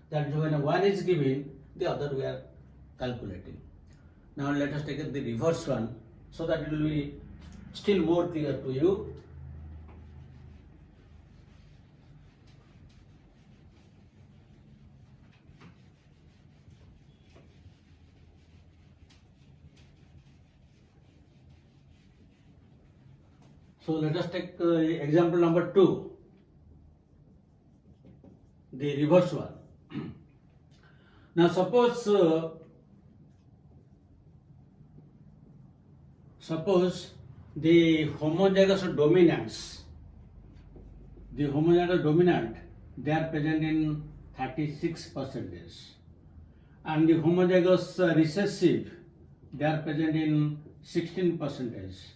That when one is given, the other we are calculating. Now let us take the reverse one so that it will be still more clear to you. So let us take example number 2, the reverse one. Now suppose the homozygous dominants, they are present in 36%, and the homozygous recessive, they are present in 16%,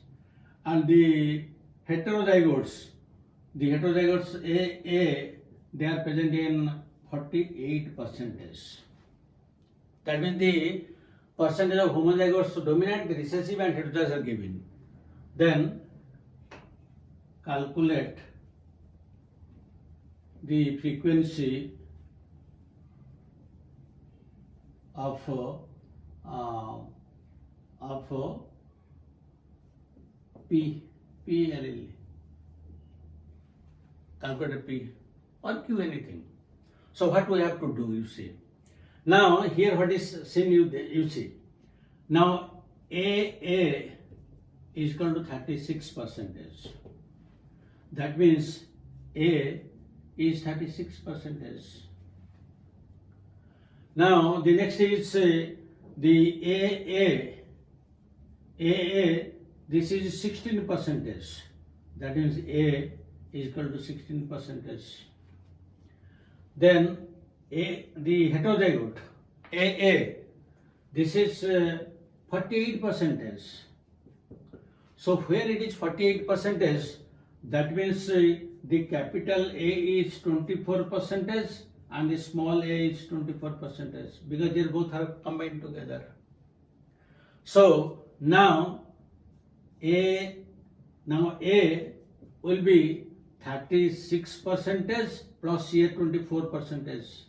and the heterozygotes AA, they are present in 48%. That means the percentage of homozygotes dominant, recessive and heterozygous are given. Then calculate the frequency of P allele. Calculate P or Q, anything. So what we have to do, you see. Now here what is seen, you see. Now AA is equal to 36%. That means A is 36%. Now the next is the AA, this is 16%. That means A is equal to 16%. Then the heterozygote AA, this is 48%. So where it is 48%, that means the capital A is 24% and the small a is 24%, because they both are combined together. So now A will be 36% plus here 24%.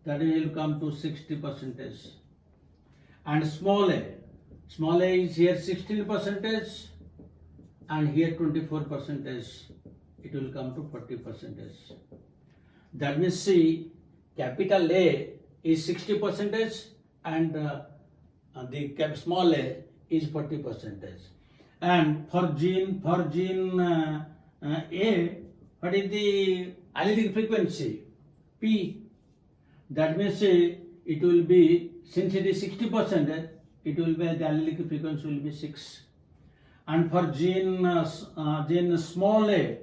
That will come to 60%. And small a is here 16% and here 24%. It will come to 40%. That means see, capital A is 60% and the small a is 40%. And for gene A, what is the allelic frequency? P. That means it will be, since it is 60%, it will be, the allelic frequency will be 6. And for gene small a,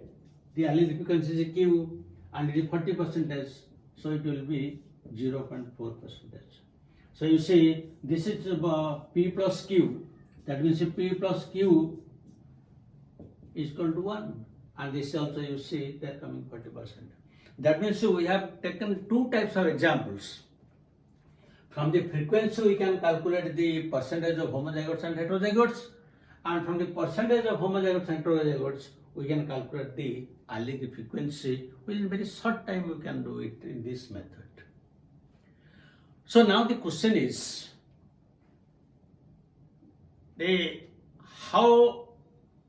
the allelic frequency is Q and it is 40%, so it will be 0.4%. So you see, this is P plus Q. That means P plus Q is equal to 1. And this also you see they are coming 40%. That means we have taken two types of examples. From the frequency we can calculate the percentage of homozygotes and heterozygotes, and from the percentage of homozygotes and heterozygotes we can calculate the allelic frequency. Within very short time we can do it in this method. So now the question is, how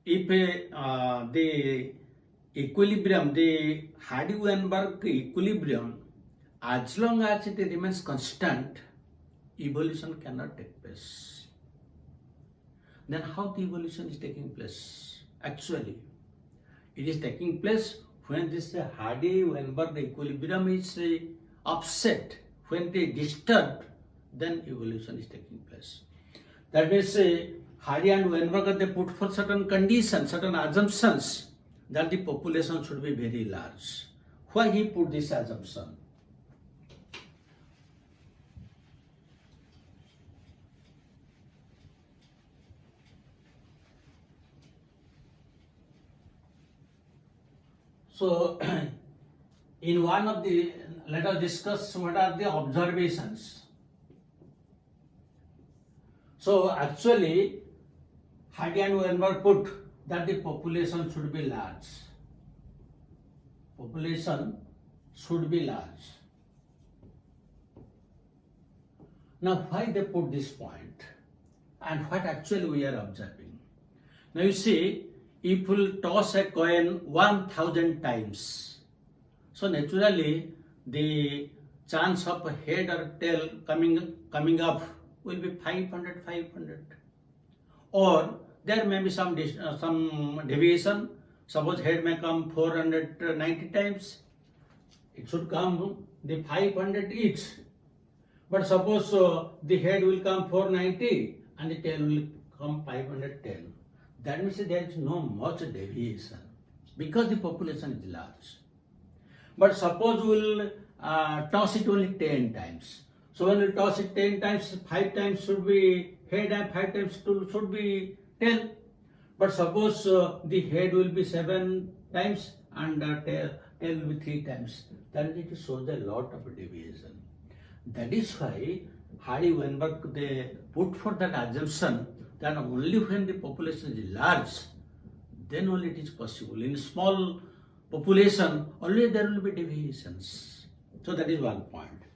if the equilibrium, the Hardy-Weinberg equilibrium, as long as it remains constant, evolution cannot take place. Then how the evolution is taking place? Actually, it is taking place when this Hardy-Weinberg equilibrium is upset, when they disturbed, then evolution is taking place. That means Hardy and Weinberg, they put for certain conditions, certain assumptions that the population should be very large. Why he put this assumption? So in one of the, let us discuss what are the observations. So actually, Hardy and Weinberg put that the population should be large. Population should be large. Now why they put this point and what actually we are observing? Now you see, if we toss a coin 1000 times, so naturally the chance of head or tail coming up will be 500. Or there may be some deviation. Suppose head may come 490 times, it should come the 500 each. But suppose the head will come 490 and the tail will come 510. That means there is no much deviation because the population is large. But suppose we will toss it only 10 times. So when we toss it 10 times, 5 times should be head and 5 times should be tail. But suppose the head will be 7 times and tail will be 3 times. Then it shows a lot of deviation. That is why Hardy-Weinberg they put for that assumption that only when the population is large, then only it is possible. In small population, only there will be deviations. So that is one point.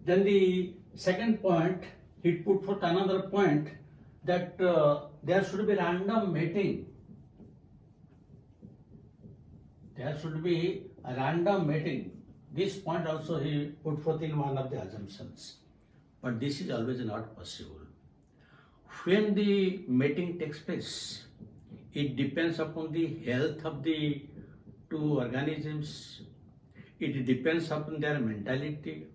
Then the second point, he put forth another point that there should be random mating. There should be a random mating. This point also he put forth in one of the assumptions. But this is always not possible. When the mating takes place, it depends upon the health of the two organisms. It depends upon their mentality.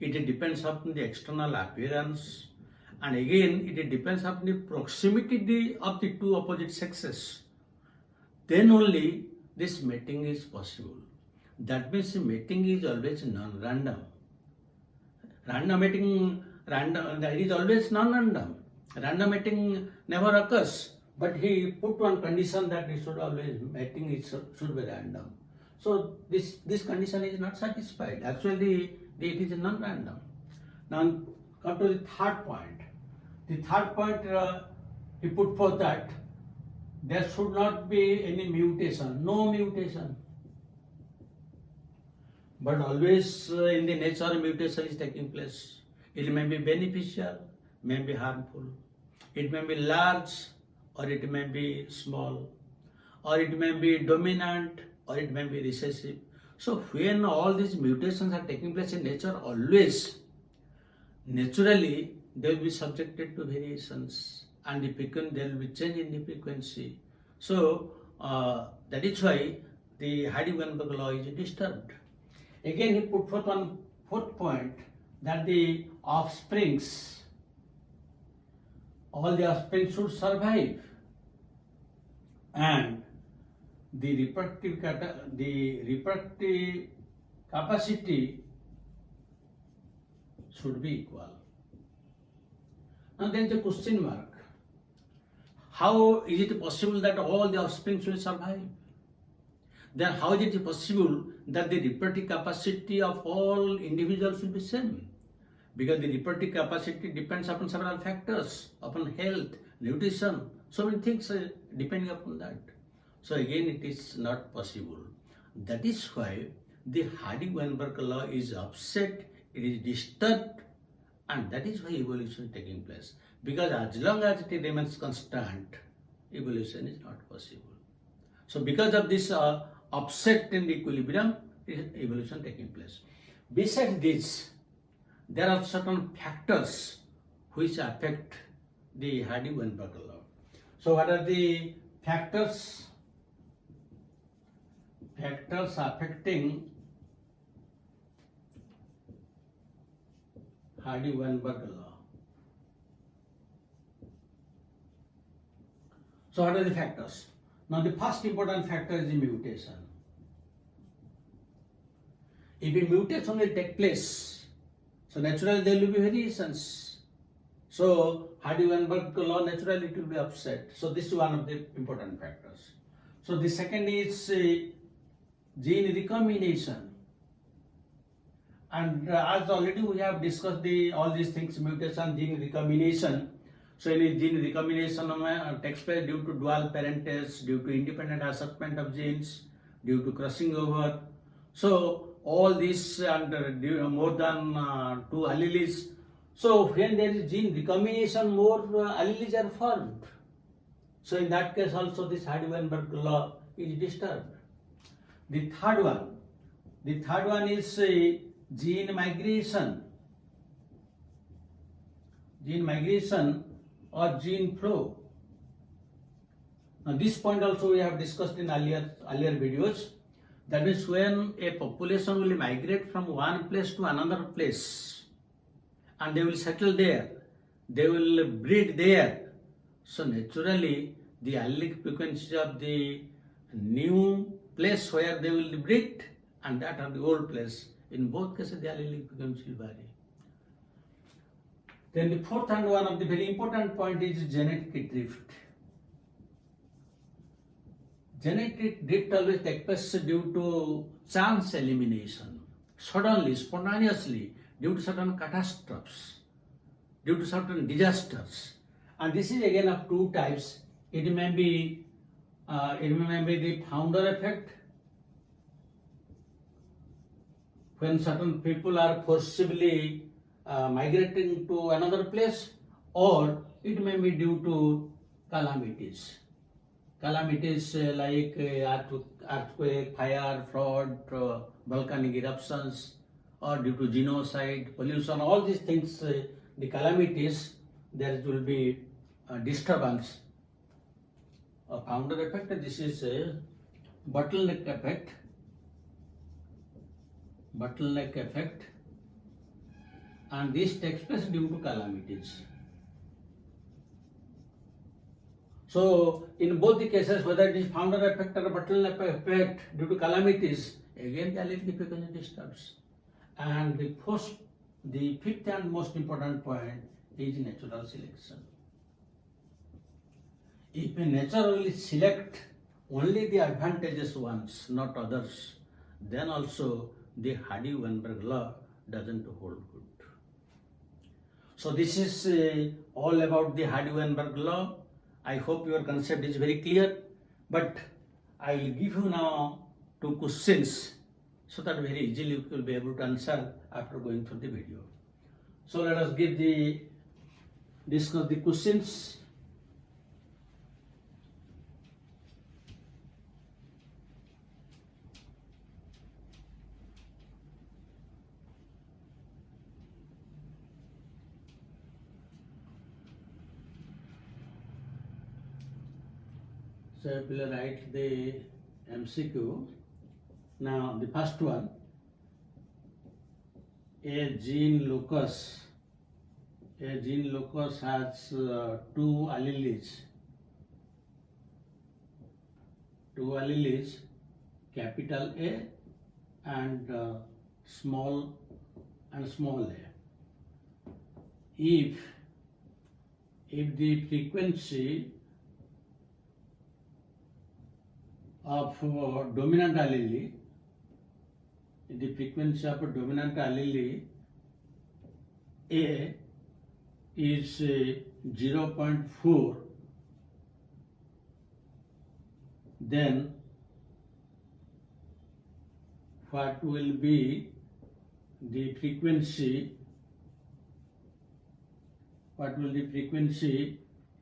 It depends upon the external appearance. And again, it depends upon the proximity of the two opposite sexes. Then only this mating is possible. That means mating is always non-random. Random mating, it is always non-random. Random mating never occurs. But he put one condition that it should always, mating should be random. So this condition is not satisfied. Actually, it is non-random. Now come to the third point. The third point he put forth that there should not be any mutation, no mutation. But always in the nature mutation is taking place. It may be beneficial, may be harmful. It may be large or it may be small, or it may be dominant or it may be recessive. So when all these mutations are taking place in nature, always naturally they will be subjected to variations and there will be change in the frequency. So that is why the Hardy-Weinberg law is disturbed. Again, he put forth one fourth point that the offsprings, all the offspring should survive, and the reproductive capacity should be equal. Now there is a question mark. How is it possible that all the offspring will survive? Then how is it possible that the reproductive capacity of all individuals will be same? Because the reproductive capacity depends upon several factors, upon health, nutrition, so many things depending upon that. So again, it is not possible. That is why the Hardy-Weinberg law is upset, it is disturbed, and that is why evolution is taking place. Because as long as it remains constant, evolution is not possible. So because of this upset in the equilibrium, evolution taking place. Besides this, there are certain factors which affect the Hardy-Weinberg law. So what are the factors? Factors affecting Hardy-Weinberg law. So what are the factors? Now the first important factor is the mutation. If a mutation will take place, so naturally there will be variations. So Hardy-Weinberg law naturally it will be upset. So this is one of the important factors. So the second is gene recombination. And as already we have discussed all these things, mutation, gene recombination. So in gene recombination takes place due to dual parentage, due to independent assortment of genes, due to crossing over. So all this and more than two alleles, So when there is gene recombination, more alleles are formed. So in that case also this Hardy-Weinberg law is disturbed. The third one is gene migration or gene flow. Now this point also we have discussed in earlier videos. That means when a population will migrate from one place to another place and they will settle there, they will breed there. So naturally the allelic frequency of the new place where they will breed and that of the old place, in both cases the allelic frequency will vary. Then the fourth and one of the very important point is genetic drift. Genetic drift always takes place due to chance elimination, suddenly, spontaneously, due to certain catastrophes, due to certain disasters. And this is again of two types. It may be the founder effect, when certain people are forcibly migrating to another place, or it may be due to calamities. Calamities like earthquake, fire, flood, volcanic eruptions, or due to genocide, pollution, all these things, the calamities, there will be disturbance. A founder effect, this is a bottleneck effect. And this takes place due to calamities. So in both the cases, whether it is founder effect or bottleneck effect due to calamities, again the allelic frequency disturbs. And the fifth and most important point is natural selection. If a nature will select only the advantageous ones, not others, then also the Hardy-Weinberg law doesn't hold good. So this is all about the Hardy-Weinberg law. I hope your concept is very clear, but I will give you now two questions so that very easily you will be able to answer after going through the video. So let us discuss the questions. So I will write the MCQ. Now the first one, a gene locus has two alleles, capital A and small a. If the frequency of dominant allele, A is 0.4, then what will be the frequency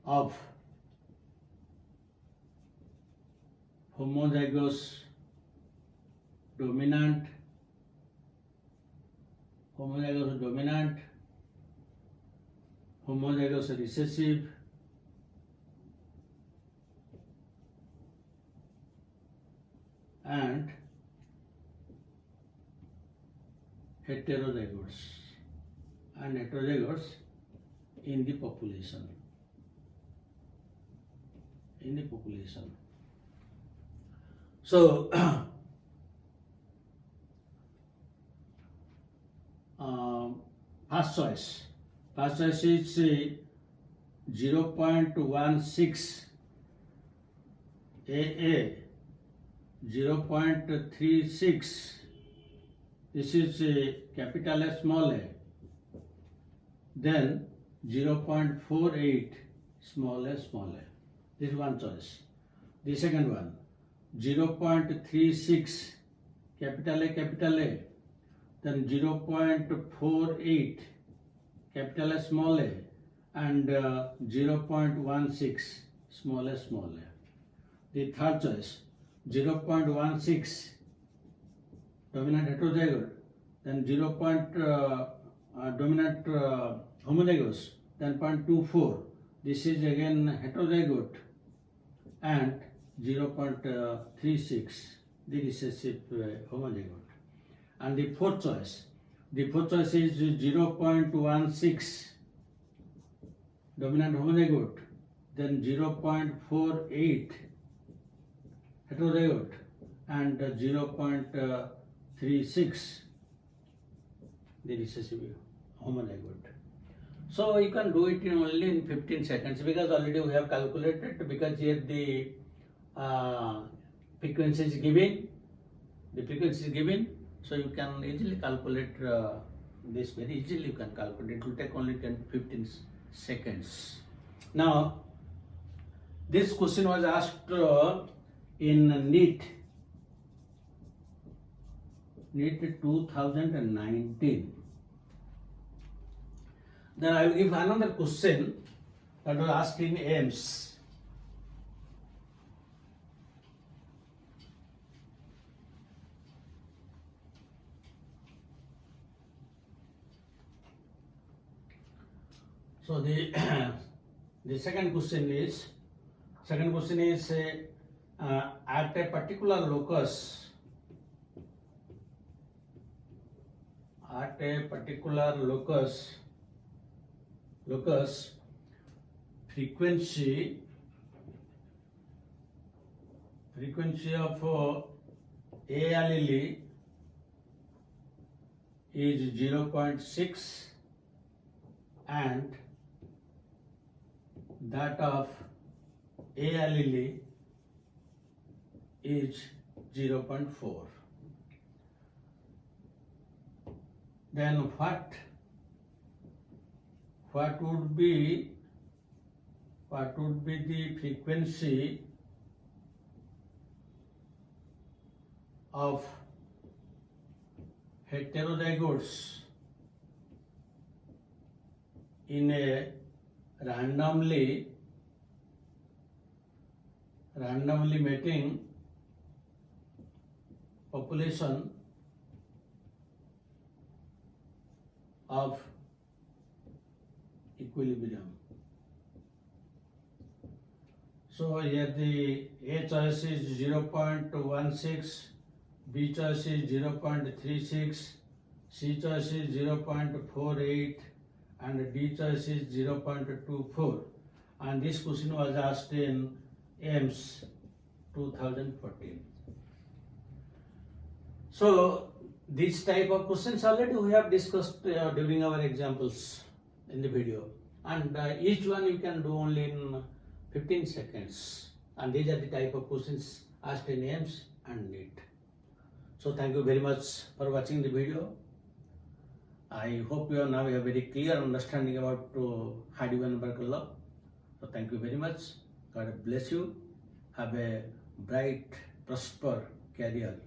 of homozygous dominant, homozygous recessive, and heterozygotes in the population. So first choice is 0.16 AA, 0.36. This is capital A, small a. Then 0.48 small a. This is one choice. The second one, 0.36 capital A, then 0.48 capital A, small a, and 0.16 small a, small a. The third choice 0.16 dominant heterozygote, then dominant homozygous, then 0.24. This is again heterozygote, and 0.36 the recessive homozygote. And the fourth choice is 0.16 dominant homozygote, then 0.48 heterozygote, and 0.36 the recessive homozygote. So you can do it only in 15 seconds because already we have calculated, because here the frequency is given. So you can easily calculate this very easily. You can calculate. It will take only 10-15 seconds. Now, this question was asked in NEET 2019. Then I will give another question that was asked in AIMS. So the second question is at a particular locus, frequency of A allele is 0.6 and that of A allele is 0.4. Then what would be the frequency of heterozygotes in a randomly mating population of equilibrium? So here the A choice is 0.16, B choice is 0.36, C choice is 0.48, and D choice is 0.24. And this question was asked in AIMS 2014. So this type of questions already we have discussed during our examples in the video, and each one you can do only in 15 seconds, and these are the type of questions asked in AIMS and NEET. So thank you very much for watching the video. I hope you now have a very clear understanding about Hardy-Weinberg law. So thank you very much. God bless you. Have a bright, prosper career.